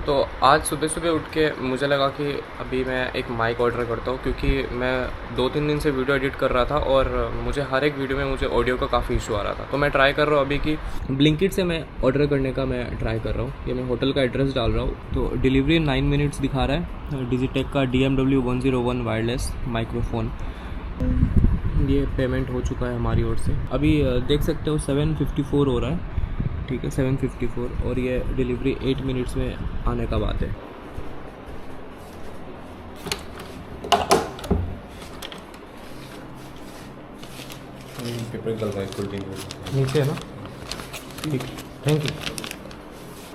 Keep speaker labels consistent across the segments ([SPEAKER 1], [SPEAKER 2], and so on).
[SPEAKER 1] तो आज सुबह सुबह उठ के मुझे लगा कि अभी मैं एक माइक ऑर्डर करता हूँ, क्योंकि मैं 2-3 दिन से वीडियो एडिट कर रहा था और मुझे हर एक वीडियो में मुझे ऑडियो का काफ़ी इशू आ रहा था। तो मैं ट्राई कर रहा हूँ अभी कि ब्लिंकिट से मैं ऑर्डर करने का मैं ट्राई कर रहा हूँ। ये मैं होटल का एड्रेस डाल रहा हूँ, तो डिलीवरी 9 मिनट्स दिखा रहा है। डिजिटेक का DMW101 वायरलेस माइक्रोफोन। ये पेमेंट हो चुका है हमारी ओर से। अभी देख सकते हो 7:54 हो रहा है। ठीक है, 7:54, और ये डिलीवरी 8 मिनट्स में आने का बात है।
[SPEAKER 2] पेपर निकल रहा है फुल
[SPEAKER 1] नीचे है ना? ठीक, थैंक यू।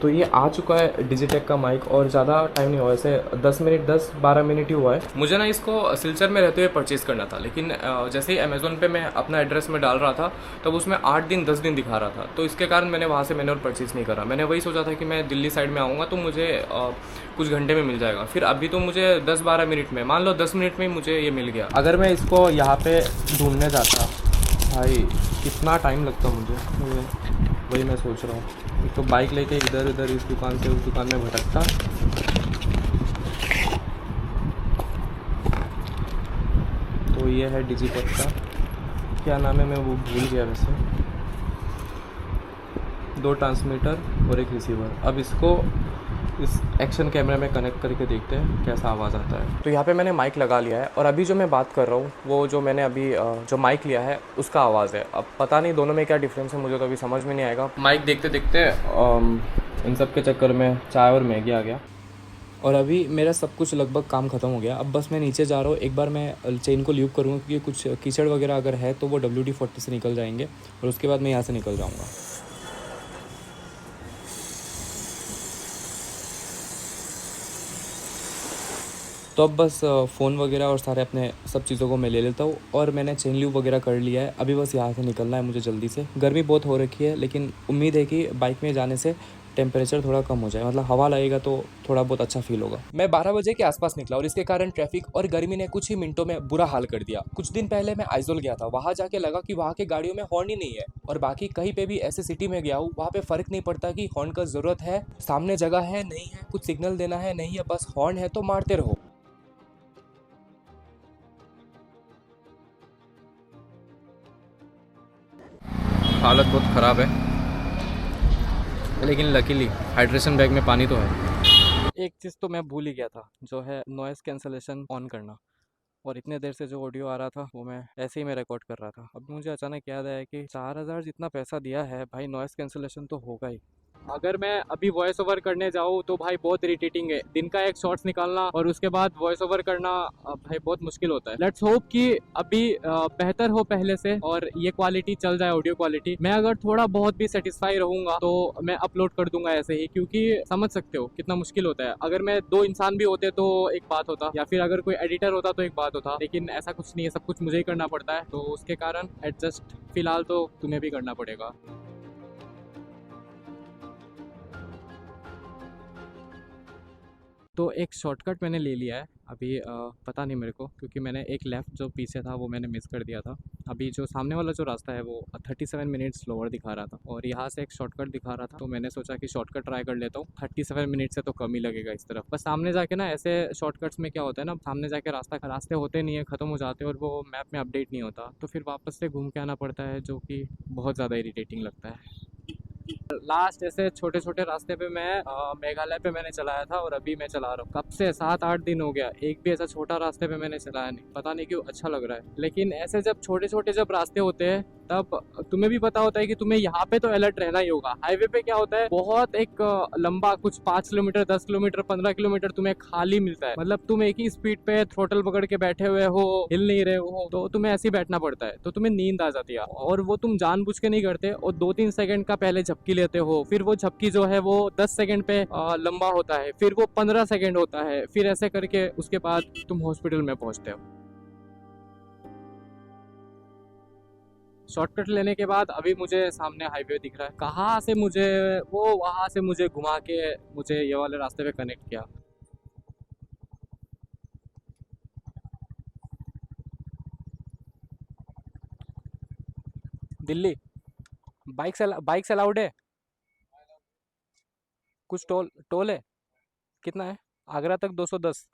[SPEAKER 1] तो ये आ चुका है डिजिटेक का माइक, और ज़्यादा टाइम नहीं हुआ, ऐसे 10-12 मिनट ही हुआ है। मुझे ना इसको सिलचर में रहते हुए परचेज़ करना था, लेकिन जैसे ही अमेज़ोन पे मैं अपना एड्रेस में डाल रहा था तब उसमें 8 दिन 10 दिन दिखा रहा था। तो इसके कारण मैंने वहाँ से मैंने और परचेज़ नहीं करा। मैंने वही सोचा था कि मैं दिल्ली साइड में आऊँगा तो मुझे कुछ घंटे में मिल जाएगा। फिर अभी तो मुझे 10-12 मिनट में, मान लो 10 मिनट में मुझे ये मिल गया। अगर मैं इसको यहाँ पे ढूंढने जाता, भाई कितना टाइम लगता मुझे। वही मैं सोच रहा हूँ, एक तो बाइक लेके इधर उधर इस दुकान से उस दुकान में भटकता। तो ये है डिजिटेक का, क्या नाम है मैं वो भूल गया वैसे। 2 ट्रांसमीटर और एक रिसीवर। अब इसको इस एक्शन कैमरे में कनेक्ट करके देखते हैं कैसा आवाज़ आता है। तो यहाँ पे मैंने माइक लगा लिया है, और अभी जो मैं बात कर रहा हूँ वो जो मैंने अभी जो माइक लिया है उसका आवाज़ है। अब पता नहीं दोनों में क्या डिफरेंस है, मुझे तो अभी समझ में नहीं आएगा। माइक देखते देखते इन सब के चक्कर में चाय और मैगी आ गया, और अभी मेरा सब कुछ लगभग काम ख़त्म हो गया। अब बस मैं नीचे जा रहा हूँ, एक बार मैं चेन को ल्यूब करूँगा, क्योंकि कुछ कीचड़ वगैरह अगर है तो वो WD-40 से निकल जाएंगे, और उसके बाद मैं यहाँ से निकल जाऊँगा। तो अब बस फ़ोन वगैरह और सारे अपने सब चीज़ों को मैं ले लेता हूँ, और मैंने चेन ल्यूब वगैरह कर लिया है। अभी बस यहाँ से निकलना है मुझे जल्दी से। गर्मी बहुत हो रखी है, लेकिन उम्मीद है कि बाइक में जाने से टेम्परेचर थोड़ा कम हो जाए, मतलब हवा लगेगा तो थोड़ा बहुत अच्छा फील होगा। मैं 12 बजे के आसपास निकला, और इसके कारण ट्रैफिक और गर्मी ने कुछ ही मिनटों में बुरा हाल कर दिया। कुछ दिन पहले मैं आइजोल गया था, वहाँ जाके लगा कि वहाँ के गाड़ियों में हॉर्न ही नहीं है। और बाकी कहीं पे भी ऐसे सिटी में गया हूँ, वहाँ पे फ़र्क नहीं पड़ता कि हॉर्न का ज़रूरत है, सामने जगह है नहीं है, कुछ सिग्नल देना है नहीं है, बस हॉर्न है तो मारते रहो। हालत बहुत ख़राब है, लेकिन लकीली हाइड्रेशन बैग में पानी तो है। एक चीज़ तो मैं भूल ही गया था, जो है नॉइज़ कैंसलेशन ऑन करना। और इतने देर से जो ऑडियो आ रहा था वो मैं ऐसे ही मैं रिकॉर्ड कर रहा था। अब मुझे अचानक याद आया कि 4,000 जितना पैसा दिया है भाई, नॉइज़ कैंसलेशन तो होगा ही। अगर मैं अभी वॉइस ओवर करने जाऊँ तो भाई बहुत इरिटेटिंग है। दिन का एक शॉर्ट्स निकालना और उसके बाद वॉइस ओवर करना भाई बहुत मुश्किल होता है। लेट्स होप कि अभी बेहतर हो पहले से, और ये क्वालिटी चल जाए, ऑडियो क्वालिटी। मैं अगर थोड़ा बहुत भी सेटिस्फाई रहूंगा तो मैं अपलोड कर दूंगा ऐसे ही, क्योंकि समझ सकते हो कितना मुश्किल होता है। अगर मैं 2 इंसान भी होते तो एक बात होता, या फिर अगर कोई एडिटर होता तो एक बात होता, लेकिन ऐसा कुछ नहीं है, सब कुछ मुझे ही करना पड़ता है। तो उसके कारण एडजस्ट फिलहाल तो तुम्हें भी करना पड़ेगा। तो एक शॉर्टकट मैंने ले लिया है अभी। पता नहीं मेरे को, क्योंकि मैंने एक लेफ़्ट जो पीछे था वो मैंने मिस कर दिया था। अभी जो सामने वाला जो रास्ता है वो 37 मिनट्स स्लोअर दिखा रहा था, और यहाँ से एक शॉर्टकट दिखा रहा था, तो मैंने सोचा कि शॉर्टकट ट्राई कर लेता हूँ। 37 मिनट से तो कम ही लगेगा इस तरफ। बस सामने जाके ना, ऐसे शॉर्टकट्स में क्या होता है ना, सामने जाके रास्ते होते नहीं है, ख़त्म हो जाते हैं, और वो मैप में अपडेट नहीं होता, तो फिर वापस से घूम के आना पड़ता है, जो कि बहुत ज़्यादा इरीटेटिंग लगता है। लास्ट ऐसे छोटे छोटे रास्ते पे मैं मेघालय पे मैंने चलाया था, और अभी मैं चला रहा हूँ। कब से 7-8 दिन हो गया, एक भी ऐसा छोटा रास्ते पे मैंने चलाया नहीं। पता नहीं क्यों अच्छा लग रहा है। लेकिन ऐसे जब छोटे छोटे जब रास्ते होते हैं तब तुम्हें भी पता होता है कि तुम्हें यहाँ पे तो अलर्ट रहना ही होगा। हाईवे पे क्या होता है, बहुत एक लंबा कुछ 5 किलोमीटर, 10 किलोमीटर, 15 किलोमीटर तुम्हें खाली मिलता है। मतलब तुम एक ही स्पीड पे थ्रोटल पकड़ के बैठे हुए हो, हिल नहीं रहे हो, तो तुम्हें ऐसे ही बैठना पड़ता है, तो तुम्हें नींद आ जाती है। और वो तुम जानबूझ के नहीं करते, और 2-3 सेकंड का पहले झपकी लेते हो, फिर वो झपकी जो है वो 10 सेकंड पे लंबा होता है, फिर वो 15 सेकंड होता है, फिर ऐसे करके उसके बाद तुम हॉस्पिटल में पहुंचते हो। शॉर्टकट लेने के बाद अभी मुझे सामने हाईवे दिख रहा है। कहाँ से मुझे, वो वहां से मुझे घुमा के मुझे ये वाले रास्ते पे कनेक्ट किया। दिल्ली। बाइक से अलाउड है? कुछ टोल टोल है? कितना है? आगरा तक 210।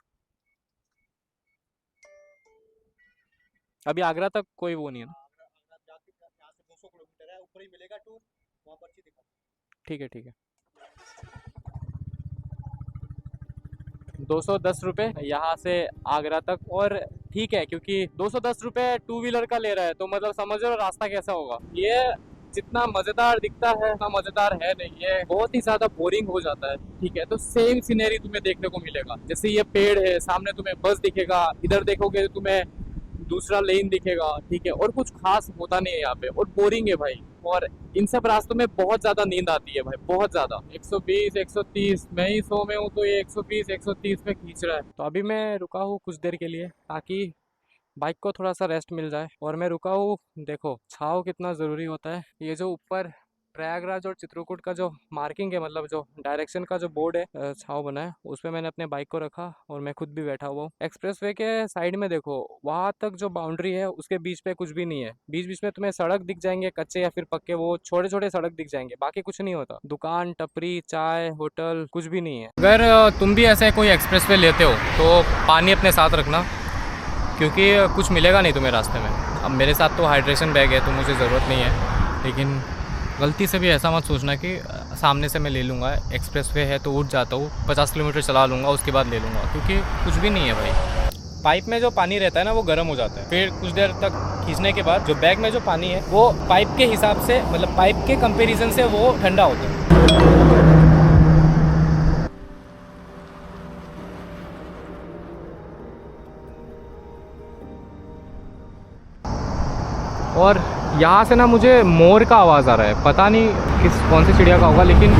[SPEAKER 1] अभी आगरा तक कोई वो नहीं है ना?
[SPEAKER 3] यहाँ से 200 किलोमीटर है, ऊपर ही मिलेगा टूर, वहाँ पर्ची दिखा।
[SPEAKER 1] ठीक है ठीक है। 210 रुपये यहाँ से आगरा तक। और ठीक है, क्योंकि 210 रुपये टू व्हीलर का ले रहा है, तो मतलब समझ रहे हो रास्ता कैसा होगा। ये जितना मजेदार दिखता है उतना मजेदार है नहीं, ये बहुत ही ज्यादा बोरिंग हो जाता है। ठीक है, तो सेम सीनरी तुम्हें देखने को मिलेगा। जैसे ये पेड़ है, सामने तुम्हें बस दिखेगा, इधर देखोगे तो तुम्हें दूसरा लेन दिखेगा। ठीक है, और कुछ खास होता नहीं है यहाँ पे, और बोरिंग है भाई। और इन सब रास्तों में बहुत ज्यादा नींद आती है भाई, बहुत ज्यादा। 120 130, मैं ही 100 में हूँ तो ये 120 130 में खींच रहा है। तो अभी मैं रुका हूँ कुछ देर के लिए, ताकि बाइक को थोड़ा सा रेस्ट मिल जाए। और मैं रुका हूँ, देखो छाँव कितना ज़रूरी होता है। ये जो ऊपर प्रयागराज और चित्रकूट का जो मार्किंग है, मतलब जो डायरेक्शन का जो बोर्ड है, छाँव बना है, उस पर मैंने अपने बाइक को रखा और मैं खुद भी बैठा हुआ हूँ। एक्सप्रेसवे के साइड में देखो, वहाँ तक जो बाउंड्री है उसके बीच पे कुछ भी नहीं है। बीच बीच में तुम्हें सड़क दिख जाएंगे, कच्चे या फिर पक्के, वो छोटे छोटे सड़क दिख जाएंगे, बाकी कुछ नहीं होता। दुकान, टपरी, चाय, होटल कुछ भी नहीं है। अगर तुम भी ऐसे कोई एक्सप्रेसवे लेते हो तो पानी अपने साथ रखना, क्योंकि कुछ मिलेगा नहीं तुम्हें रास्ते में। अब मेरे साथ तो हाइड्रेशन बैग है तो मुझे ज़रूरत नहीं है, लेकिन गलती से भी ऐसा मत सोचना कि सामने से मैं ले लूँगा। एक्सप्रेसवे है तो उठ जाता हूँ, 50 किलोमीटर चला लूँगा, उसके बाद ले लूँगा, क्योंकि कुछ भी नहीं है भाई। पाइप में जो पानी रहता है ना, वो गर्म हो जाता है, फिर कुछ देर तक खींचने के बाद जो बैग में जो पानी है वो पाइप के हिसाब से, मतलब पाइप के कंपेरिजन से वो ठंडा होता है। और यहाँ से ना मुझे मोर का आवाज़ आ रहा है, पता नहीं कौन सी चिड़िया का होगा, लेकिन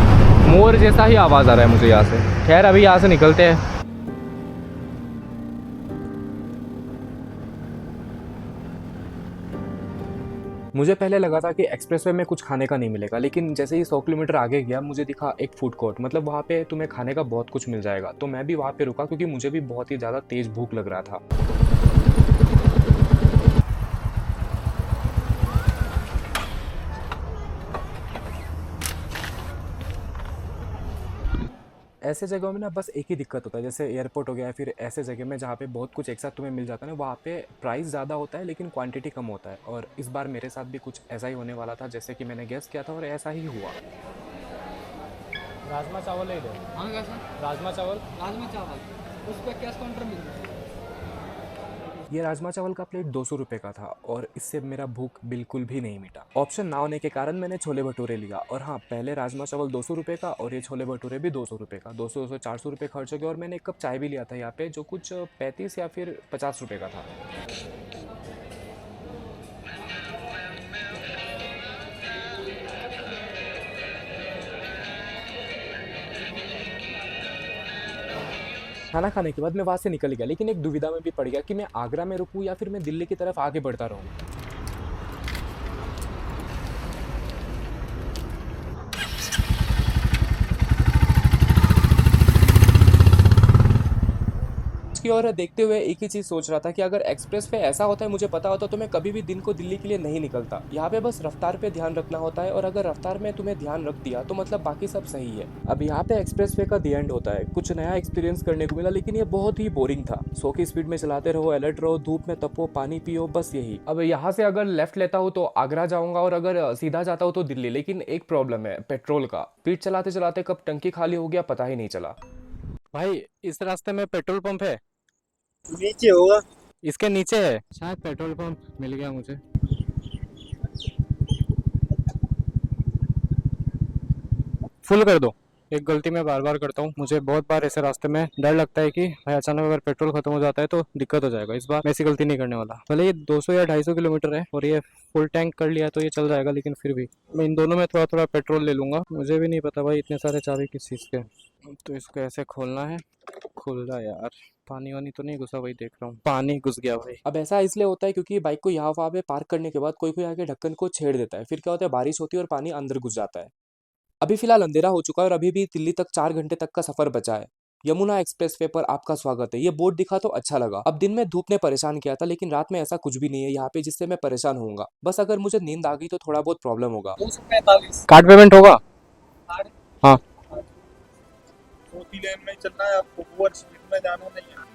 [SPEAKER 1] मोर जैसा ही आवाज़ आ रहा है मुझे यहाँ से। खैर अभी यहाँ से निकलते हैं। मुझे पहले लगा था कि एक्सप्रेसवे में कुछ खाने का नहीं मिलेगा, लेकिन जैसे ही 100 किलोमीटर आगे गया मुझे दिखा एक फूड कोर्ट, मतलब वहाँ पे तुम्हें खाने का बहुत कुछ मिल जाएगा। तो मैं भी वहाँ पे रुका, क्योंकि मुझे भी बहुत ही ज़्यादा तेज़ भूख लग रहा था। ऐसे जगहों में ना बस एक ही दिक्कत होता है, जैसे एयरपोर्ट हो गया, फिर ऐसे जगह में जहाँ पे बहुत कुछ एक साथ तुम्हें मिल जाता है ना, वहाँ पे प्राइस ज़्यादा होता है लेकिन क्वांटिटी कम होता है। और इस बार मेरे साथ भी कुछ ऐसा ही होने वाला था, जैसे कि मैंने गेस किया था, और ऐसा ही हुआ। राजमा चावल है इधर।
[SPEAKER 4] हाँ कैसा?
[SPEAKER 1] राजमा चावल।
[SPEAKER 4] राजमा चावल उस पर कैश काउंटर मिलता है।
[SPEAKER 1] ये राजमा चावल का प्लेट 200 रुपये का था, और इससे मेरा भूख बिल्कुल भी नहीं मिटा। ऑप्शन ना होने के कारण मैंने छोले भटूरे लिया। और हाँ, पहले राजमा चावल 200 रुपये का और ये छोले भटूरे भी 200 रुपये का, 200 200 400 रुपये खर्च हो गया। और मैंने एक कप चाय भी लिया था यहाँ पे, जो कुछ 35 या फिर 50 रुपये का था। खाना खाने के बाद मैं वहाँ से निकल गया, लेकिन एक दुविधा में भी पड़ गया कि मैं आगरा में रुकूँ या फिर मैं दिल्ली की तरफ आगे बढ़ता रहूँ। की ओर देखते हुए एक ही चीज़ सोच रहा था कि अगर एक्सप्रेस पे ऐसा होता है, मुझे पता होता तो मैं कभी भी दिन को दिल्ली के लिए नहीं निकलता। यहाँ पे बस रफ्तार पे ध्यान रखना होता है, और अगर रफ्तार में तुम्हें ध्यान रख दिया तो मतलब बाकी सब सही है। अब यहाँ पे एक्सप्रेस वे का दी एंड होता है। कुछ नया एक्सपीरियंस करने को मिला, लेकिन ये बहुत ही बोरिंग था। 100 की स्पीड में चलाते रहो, अलर्ट रहो, धूप में तपो, पानी पियो, बस यही। अब यहाँ से अगर लेफ्ट लेता हूँ तो आगरा जाऊंगा, और अगर सीधा जाता हूँ तो दिल्ली। लेकिन एक प्रॉब्लम है पेट्रोल का। स्पीड चलाते चलाते कब टंकी खाली हो गया पता ही नहीं चला। भाई इस रास्ते में पेट्रोल पंप है?
[SPEAKER 3] नीचे होगा।
[SPEAKER 1] इसके नीचे है शायद पेट्रोल पंप। मिल गया मुझे। फुल कर दो। एक गलती मैं बार बार करता हूँ, मुझे बहुत बार ऐसे रास्ते में डर लगता है कि भाई अचानक अगर पेट्रोल खत्म हो जाता है तो दिक्कत हो जाएगा। इस बार मैं ऐसी गलती नहीं करने वाला। भले ये 200 या 250 किलोमीटर है और ये फुल टैंक कर लिया तो ये चल जाएगा, लेकिन फिर भी मैं इन दोनों में थोड़ा थोड़ा पेट्रोल ले लूंगा। मुझे भी नहीं पता भाई इतने सारे चाबी किस चीज़ के। तो इसको ऐसे खोलना है। खुल रहा यार। पानी वानी तो नहीं घुसा? वही देख रहा हूँ, पानी घुस गया भाई। अब ऐसा इसलिए होता है क्योंकि बाइक को यहाँ वहाँ पे पार्क करने के बाद कोई कोई आके ढक्कन को छेड़ देता है। फिर क्या होता है, बारिश होती है और पानी अंदर घुस जाता है। अभी फिलहाल अंधेरा हो चुका है और अभी भी दिल्ली तक 4 घंटे तक का सफर बचा है। यमुना एक्सप्रेसवे पर आपका स्वागत है, ये बोर्ड दिखा तो अच्छा लगा। अब दिन में धूप ने परेशान किया था, लेकिन रात में ऐसा कुछ भी नहीं है यहाँ पे जिससे मैं परेशान होऊंगा। बस अगर मुझे नींद आ गई तो थोड़ा बहुत प्रॉब्लम होगा।
[SPEAKER 4] 245
[SPEAKER 1] कार्ड पेमेंट होगा? हाँ।
[SPEAKER 5] उसी लेन में चलना है, आपको ओवर स्पीड में जाना नहीं है।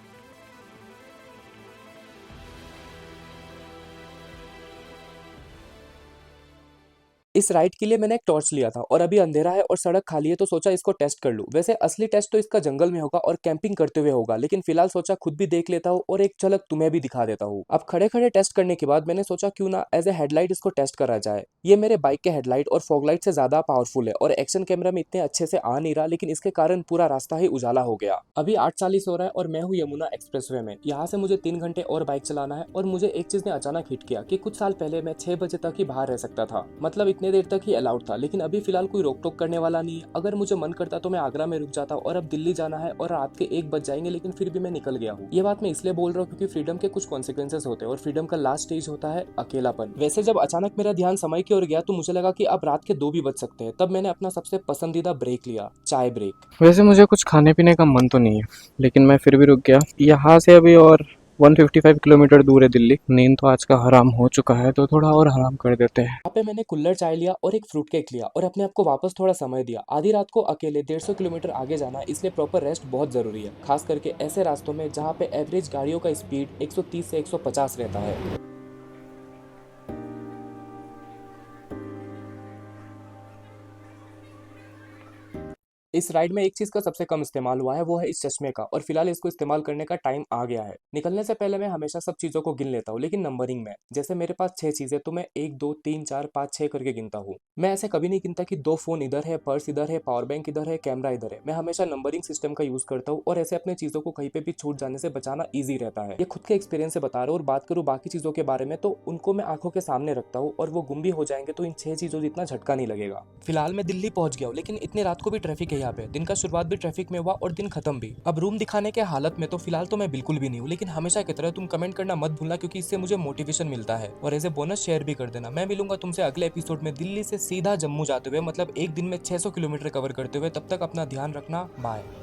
[SPEAKER 6] इस राइड के लिए मैंने एक टॉर्च लिया था और अभी अंधेरा है और सड़क खाली है तो सोचा इसको टेस्ट कर लूं। वैसे असली टेस्ट तो इसका जंगल में होगा और कैंपिंग करते हुए होगा, लेकिन फिलहाल सोचा खुद भी देख लेता हूं और एक झलक तुम्हें भी दिखा देता हूं। अब खड़े खड़े टेस्ट करने के बाद मैंने सोचा क्यों ना एज ए हेडलाइट इसको टेस्ट करा जाए। ये मेरे बाइक के हेडलाइट और फॉगलाइट से ज्यादा पावरफुल है और एक्शन कैमरा में इतने अच्छे से आ नहीं रहा, लेकिन इसके कारण पूरा रास्ता ही उजाला हो गया। अभी 8:40 हो रहा है और मैं हूँ यमुना एक्सप्रेसवे में। यहाँ से मुझे 3 घंटे और बाइक चलाना है और मुझे एक चीज ने अचानक हिट किया कि कुछ साल पहले मैं 6 बजे तक ही बाहर रह सकता था, मतलब इतने देर तक ही अलाउड था, लेकिन अभी फिलहाल कोई रोक टोक करने वाला नहीं है। अगर मुझे मन करता तो मैं आगरा में रुक जाता और अब दिल्ली जाना है और रात के 1 बज जाएंगे, लेकिन फिर भी मैं निकल गया हूँ। ये बात मैं इसलिए बोल रहा हूँ क्योंकि फ्रीडम के कुछ कॉन्सिक्वेंसेस होते हैं और फ्रीडम का लास्ट स्टेज होता है अकेलापन। वैसे जब अचानक मेरा ध्यान समय की ओर गया तो मुझे लगा कि अब रात के 2 भी बज सकते हैं। तब मैंने अपना सबसे पसंदीदा ब्रेक लिया, चाय ब्रेक।
[SPEAKER 1] वैसे मुझे कुछ खाने पीने का मन तो नहीं है, लेकिन मैं फिर भी रुक गया। यहाँ से अभी और 155 किलोमीटर दूर है दिल्ली। नींद तो आज का हराम हो चुका है, तो थोड़ा और हराम कर देते हैं।
[SPEAKER 6] यहाँ पे मैंने कुल्हड़ चाय लिया और एक फ्रूट केक लिया और अपने आप को वापस थोड़ा समय दिया। आधी रात को अकेले 150 किलोमीटर आगे जाना, इसलिए प्रॉपर रेस्ट बहुत जरूरी है, खास करके ऐसे रास्तों में जहाँ पे एवरेज गाड़ियों का स्पीड 130 से 150 रहता है। इस राइड में एक चीज का सबसे कम इस्तेमाल हुआ है, वो है इस चश्मे का, और फिलहाल इसको इस्तेमाल करने का टाइम आ गया है। निकलने से पहले मैं हमेशा सब चीजों को गिन लेता हूँ, लेकिन नंबरिंग में। जैसे मेरे पास 6 चीजें तो मैं 1 2 3 4 5 6 करके गिनता हूँ। मैं ऐसे कभी नहीं गिनता कि 2 फोन इधर है, पर्स इधर है, पावर बैंक इधर है, कैमरा इधर है। मैं हमेशा नंबरिंग सिस्टम का यूज करता हूँ और ऐसे अपने चीजों को कहीं पे भी छूट जाने से बचाना ईजी रहता है। ये खुद के एक्सपीरियंस से बता रहा हूँ। और बात करूँ बाकी चीजों के बारे में तो उनको मैं आंखों के सामने रखता हूँ और वो गुम भी हो जाएंगे तो इन 6 चीजों जितना झटका नहीं लगेगा। फिलहाल मैं दिल्ली पहुंच गया हूँ, लेकिन इतनी रात को भी ट्रैफिक है यहाँ पे। दिन का शुरुआत भी ट्रैफिक में हुआ और दिन खत्म भी। अब रूम दिखाने के हालत में तो फिलहाल तो मैं बिल्कुल भी नहीं हूँ, लेकिन हमेशा की तरह तुम कमेंट करना मत भूलना, क्योंकि इससे मुझे मोटिवेशन मिलता है। और एज ए बोनस शेयर भी कर देना। मैं मिलूंगा तुमसे अगले एपिसोड में दिल्ली से सीधा जम्मू जाते हुए, मतलब एक दिन में 600 किलोमीटर कवर करते हुए। तब तक अपना ध्यान रखना, बाय।